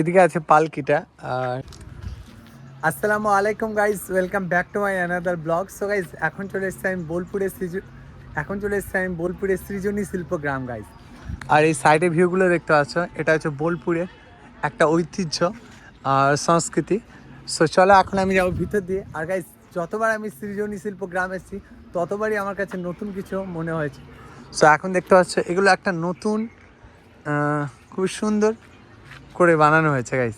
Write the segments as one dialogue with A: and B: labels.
A: এদিকে আছে পালকিটা। আর আসসালামু আলাইকুম guys, welcome back to my another blog. So guys এখন চলে এসেছি আমি বোলপুরের সৃজনী শিল্পগ্রাম গাইস। আর এই সাইডে ভিউগুলো দেখতে পাচ্ছ, এটা হচ্ছে বোলপুরের একটা ঐতিহ্য আর সংস্কৃতি। সো চলো এখন আমি যাবো ভিতর দিয়ে। আর গাইস যতবার আমি সৃজনী শিল্পগ্রাম এসেছি ততবারই আমার কাছে নতুন কিছু মনে হয়েছে। সো এখন দেখতে পাচ্ছ এগুলো একটা নতুন খুব সুন্দর করে বানানো হয়েছে গাইস,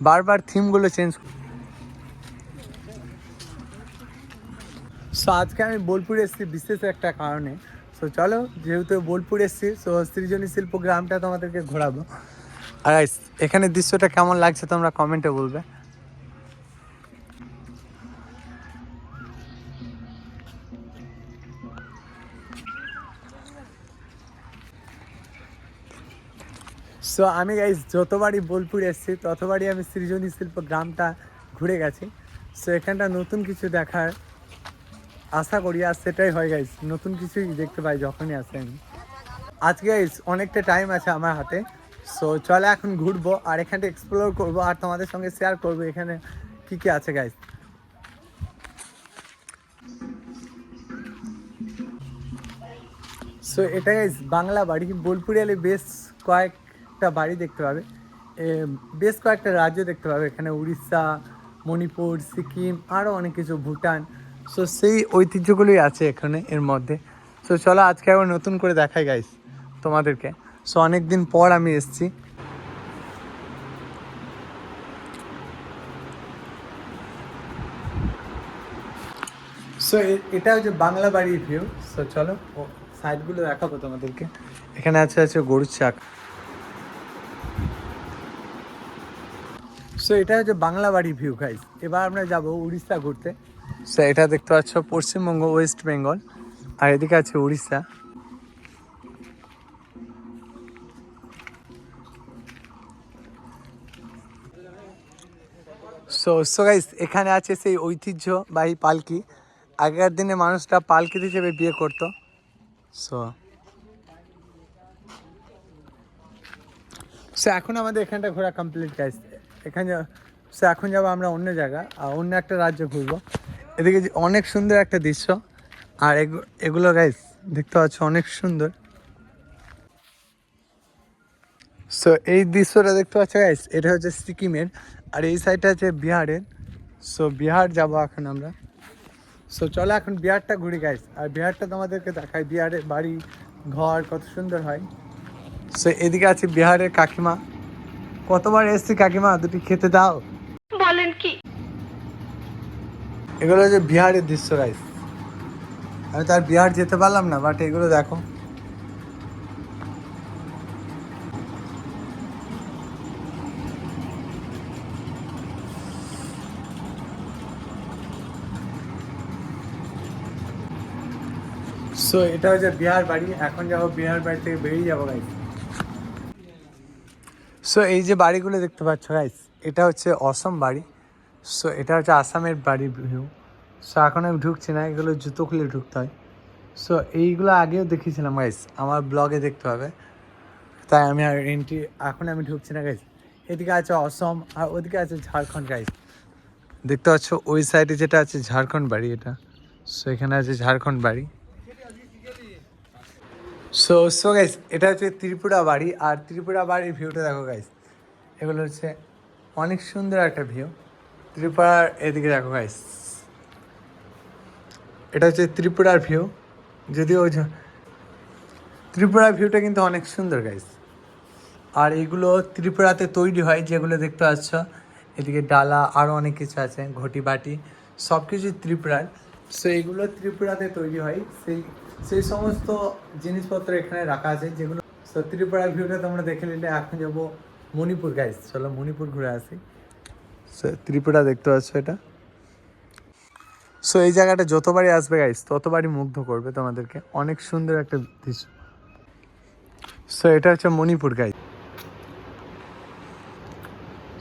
A: বারবার থিমগুলো চেঞ্জ। সো আজকে আমি বোলপুরে এসেছি বিশেষ একটা কারণে। সো চলো, যেহেতু বোলপুর এসেছি সো সৃজনী শিল্পগ্রামটা তোমাদেরকে ঘোরাবো। আর গাইস এখানে দৃশ্যটা কেমন লাগছে তোমরা কমেন্টে বলবে। সো আমি গাইস যতবারই বোলপুর এসেছি ততবারই আমি সৃজনী শিল্পগ্রামটা ঘুরে গেছি। সো এখানটা নতুন কিছু দেখার আশা করি, আর সেটাই হয় গাইস, নতুন কিছুই দেখতে পাই যখনই আসে আমি। আজকে গাইস অনেকটা টাইম আছে আমার হাতে। সো চলে এখন ঘুরবো আর এখানটা এক্সপ্লোর করবো আর তোমাদের সঙ্গে শেয়ার করবো এখানে কী কী আছে গাইস। সো এটা গাইস বাংলা বাড়ি। বোলপুরে এলে বেশ কয়েকটা বাড়ি দেখতে পাবে, বেশ কয়েকটা রাজ্য দেখতে পাবে এখানে, উড়িষ্যা, মণিপুর, সিকিম, আরও অনেক কিছু, ভুটান। সো সেই ঐতিহ্যগুলোই আছে এখানে এর মধ্যে। সো চলো আজকে আবার নতুন করে দেখাই গাইস তোমাদেরকে। সো অনেক দিন পর আমি এসেছি। সো এটা হচ্ছে বাংলা বাড়ির ভিউ। সো চলো সাইডগুলো দেখাবো তোমাদেরকে। এখানে আছে গরুর চাক। সো এটা হচ্ছে বাংলা বাড়ির ভিউ গাইস। এবার আমরা যাব উড়িষ্যা ঘুরতে। সো এটা দেখতে পাচ্ছ পশ্চিমবঙ্গ, ওয়েস্ট বেঙ্গল, আর এদিকে আছে উড়িষ্যা। সো গাইস এখানে আছে সেই ঐতিহ্যবাহী পালকি। আগেকার দিনে মানুষরা পালকি হিসেবে বিয়ে করতো। সো এখন আমাদের এখানটা ঘোরা কমপ্লিট গাইস। এখন যাবো আমরা অন্য জায়গা আর অন্য একটা রাজ্য ঘুরবো। এদিকে অনেক সুন্দর একটা দৃশ্য। আর এগুলো গাইস দেখতে পাচ্ছ অনেক সুন্দর। সো এই দৃশ্যটা দেখতে পাচ্ছ গাইস, এটা হচ্ছে সিকিমের আর এই সাইডটা আছে বিহারের। সো বিহার যাবো এখন আমরা। সো চলো এখন বিহারটা ঘুরি গাইস, আর বিহারটা তোমাদেরকে দেখাই, বিহারের বাড়ি ঘর কত সুন্দর হয়। সো এদিকে আছে বিহারের কাকিমা। কতবার এসছি কাকিমা, দুটি খেতে দাও। বলেন কি? এগুলো হচ্ছে বিহারের দৃশ্য গাইস। আমি তার বিহার যেতে পারলাম না, বাট এগুলো দেখো। সো এটা হচ্ছে বিহার বাড়ি। এখন যাবো বিহার বাড়ি থেকে বেরিয়ে যাবো গাইস। সো এই যে বাড়িগুলো দেখতে পাচ্ছ গাইস, এটা হচ্ছে অসম বাড়ি। সো এটা হচ্ছে আসামের বাড়ি ভিউ। সো এখন আমি ঢুকছি না, এগুলো জুতো খুলে ঢুকতে হয়। সো এইগুলো আগেও দেখিয়েছিলাম গাইস, আমার ব্লগে দেখতে হবে, তাই আমি আর এখন আমি ঢুকছি না গাইস। এদিকে আছে অসম আর ওদিকে আছে ঝাড়খণ্ড গাইস। দেখতে পাচ্ছ ওই সাইডে যেটা আছে ঝাড়খণ্ড বাড়ি এটা। সো এখানে আছে ঝাড়খণ্ড বাড়ি। সো গাইস এটা হচ্ছে ত্রিপুরা বাড়ি, আর ত্রিপুরা বাড়ির ভিউটা দেখো গাইস। এগুলো হচ্ছে অনেক সুন্দর একটা ভিউ ত্রিপুরার। এদিকে দেখো গাইস, এটা হচ্ছে ত্রিপুরার ভিউ। যদিও ত্রিপুরার ভিউটা কিন্তু অনেক সুন্দর গাইস। আর এগুলো ত্রিপুরাতে তৈরি হয়, যেগুলো দেখতে পাচ্ছ এদিকে ডালা আরও অনেক কিছু আছে, ঘটি বাটি সব কিছুই ত্রিপুরার। সো এগুলো ত্রিপুরাতে তৈরি হয়, সেই সমস্ত জিনিসপত্র এখানে রাখা আছে যেগুলো। সো ত্রিপুরার ভিউটা তোমরা দেখে নিলে। এখন যাবো মণিপুর গাইস, চলো মণিপুর ঘুরে আসি। সো ত্রিপুরা দেখতে পাচ্ছ এটা। সো এই জায়গাটা যতবারই আসবে গাইস ততবারই মুগ্ধ করবে তোমাদেরকে, অনেক সুন্দর একটা দৃশ্য। সো এটা হচ্ছে মণিপুর গাইস।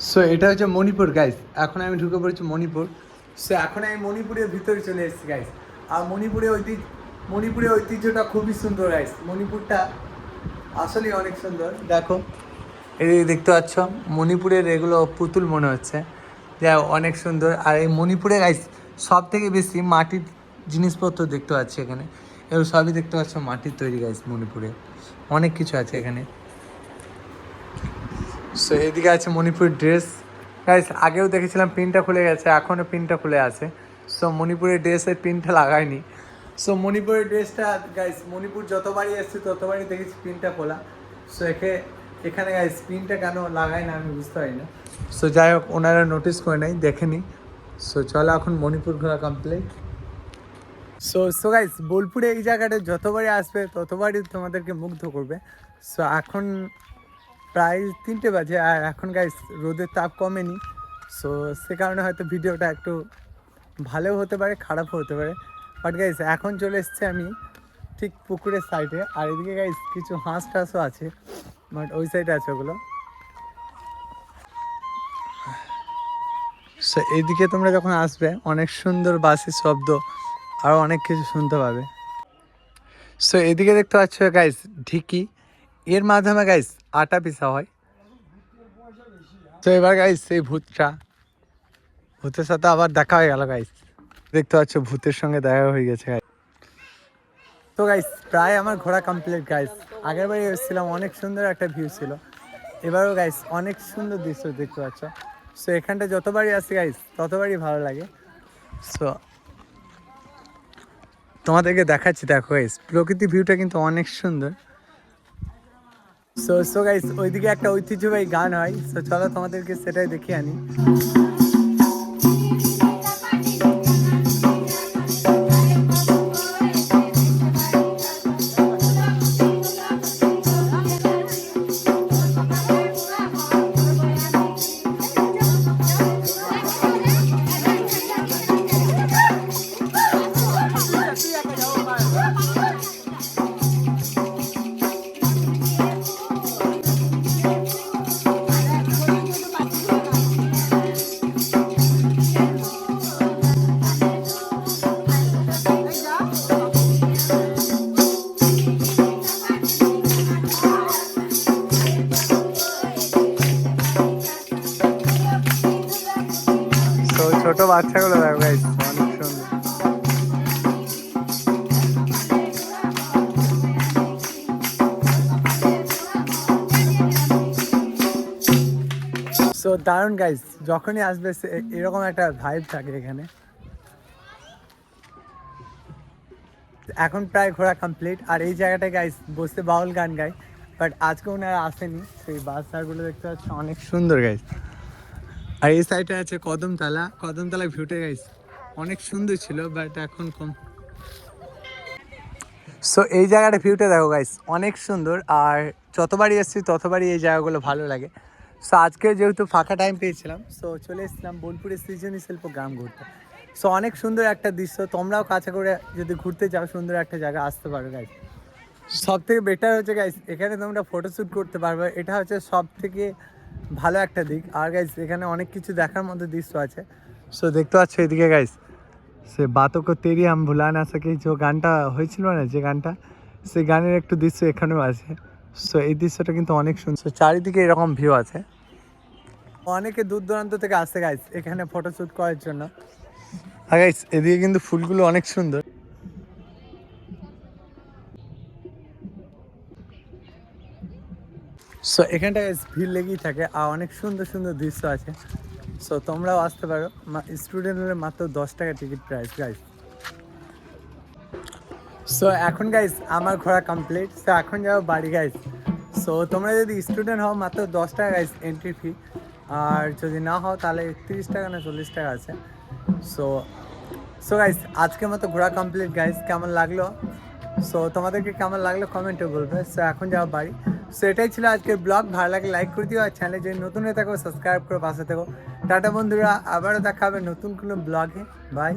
A: সো এটা হচ্ছে মণিপুর গাইস। এখন আমি ঢুকে পড়েছি মণিপুর। সো এখন আমি মণিপুরের ভিতরে চলে এসেছি গাইস। আর মণিপুরের ঐতিহ্যটা খুবই সুন্দর গাইস। মণিপুরটা আসলেই অনেক সুন্দর। দেখো এই দেখতে পাচ্ছ মণিপুরের এগুলো পুতুল মনে হচ্ছে, যা অনেক সুন্দর। আর এই মণিপুরে গাইস সব থেকে বেশি মাটির জিনিসপত্র দেখতে পাচ্ছি এখানে, এগুলো সবই দেখতে পাচ্ছ মাটির তৈরি গাইস। মণিপুরে অনেক কিছু আছে এখানে। সো এদিকে আছে মণিপুর ড্রেস গাইস, আগেও দেখেছিলাম পিনটা খুলে গেছে, এখনও পিনটা খুলে আছে। সো মণিপুরের ড্রেসের পিনটা লাগায়নি। সো মণিপুরের ড্রেসটা গাইস, মণিপুর যতবারই এসেছি ততবারই দেখেছি পিনটা খোলা। সো এখানে গাইস পিনটা কেন লাগায় না আমি বুঝতে পারি না। সো যাই হোক, ওনারা নোটিস করে নাই, দেখেনি। সো চলো এখন মণিপুর ঘোরা কমপ্লিট। সো গাইস বোলপুরে এই জায়গাটা যতবারই আসবে ততবারই তোমাদেরকে মুগ্ধ করবে। সো এখন প্রায় 3টে বাজে, আর এখন গাইস রোদের তাপ কমেনি। সো সে কারণে হয়তো ভিডিওটা একটু ভালো হতে পারে, খারাপও হতে পারে। বাট গাইস এখন চলে এসছে আমি ঠিক পুকুরের সাইডে, আর এদিকে গাইস কিছু হাঁস টাঁসও আছে, বাট ওই সাইডে আছে ওগুলো। সো এইদিকে তোমরা যখন আসবে অনেক সুন্দর বাঁশির শব্দ আরও অনেক কিছু শুনতে পাবে। সো এদিকে দেখতে পাচ্ছ গাইস ঢিকি, এর মাধ্যমে গাইস আটা পিসা হয়। তো এবার গাইস এই ভূতের সাথে আবার দেখা হয়ে গেল গাইস, দেখতে পাচ্ছ ভূতের সঙ্গে দেখা হয়ে গেছে গাইস। তো গাইস প্রায় আমার ঘোরা কমপ্লিট গাইস। আগের বারে এসেছিলাম, অনেক সুন্দর একটা ভিউ ছিল। এবারও গাইস অনেক সুন্দর দৃশ্য দেখতে পাচ্ছ। সো এখানটা যতবারই আসি গাইস ততবারই ভালো লাগে। সো তোমাদেরকে দেখাচ্ছি, দেখো গাইস প্রকৃতি ভিউটা কিন্তু অনেক সুন্দর। সো গাইস ওইদিকে একটা ঐতিহ্যবাহী গান হয়, সো চলো তোমাদেরকে সেটাই দেখিয়ে আনি। তো ছোট বাচ্চাগুলো দেখো গাইস অনেক সুন্দর। সো দারুণ গাইস, যখনই আসবে এরকম একটা ভাইব থাকে এখানে। এখন প্রায় ঘোরা কমপ্লিট, আর এই জায়গাটায় গাইস বসে বাউল গান গায়, বাট আজকে ওনারা আসেনি। সেই বাচ্চাগুলো দেখতে পাচ্ছি অনেক সুন্দর গাইস। আর এই সাইডে আছে কদমতলা ভিউটা গাইস অনেক সুন্দর ছিল, বাট এখন কম। সো এই জায়গাটা ভিউটা দেখো গাইস অনেক সুন্দর, আর যতবারই এসেছি ততবারই এই জায়গাগুলো ভালো লাগে। সো আজকে যেহেতু ফাঁকা টাইম পেয়েছিলাম, সো চলে এসেছিলাম বোলপুরের সৃজনী শিল্প গ্রাম ঘুরতে। সো অনেক সুন্দর একটা দৃশ্য, তোমরাও কাছে করে যদি ঘুরতে যাও সুন্দর একটা জায়গা আসতে পারো গাইস। সব থেকে বেটার হচ্ছে গাইস এখানে তোমরা ফটোশ্যুট করতে পারবে, এটা হচ্ছে সব থেকে ভালো একটা দিক। আর গাইস এখানে অনেক কিছু দেখার মতো দৃশ্য আছে। সো দেখতে পাচ্ছ এদিকে গাইস সে বাতোं को तेरी हम भुला ना सके যে গানটা হয়েছিল না, যে গানটা, সেই গানের একটু দৃশ্য এখানেও আছে। সো এই দৃশ্যটা কিন্তু অনেক সুন্দর, চারিদিকে এরকম ভিউ আছে। অনেকে দূর দূরান্ত থেকে আসে গাইস এখানে ফটোশ্যুট করার জন্য। আর গাইস এদিকে কিন্তু ফুলগুলো অনেক সুন্দর। সো এখানটায় ভিড় লেগেই থাকে, আর অনেক সুন্দর সুন্দর দৃশ্য আছে। সো তোমরাও আসতে পারো, স্টুডেন্ট হলে মাত্র 10 টাকা টিকিট প্রাইস গাইস। সো এখন গাইস আমার ঘোরা কমপ্লিট, সো এখন যাবো বাড়ি গাইস। সো তোমরা যদি স্টুডেন্ট হও মাত্র 10 টাকা গাইস এন্ট্রি ফি, আর যদি না হও তাহলে 30 টাকা না 40 টাকা আছে। সো গাইস আজকের মতো ঘোরা কমপ্লিট গাইস। কেমন লাগলো, সো তোমাদেরকে কেমন লাগলো কমেন্টে বলবে। সো এখন যাবো বাড়ি। সো এটাই ছিল আজকের ব্লগ। ভালো লাগলে লাইক করে দিও, আর চ্যানেলে যদি নতুন হয়ে থাকো সাবস্ক্রাইব করে পাশে থেকো। টাটা বন্ধুরা, আবারও দেখা হবে নতুন কোনো ব্লগে। বাই।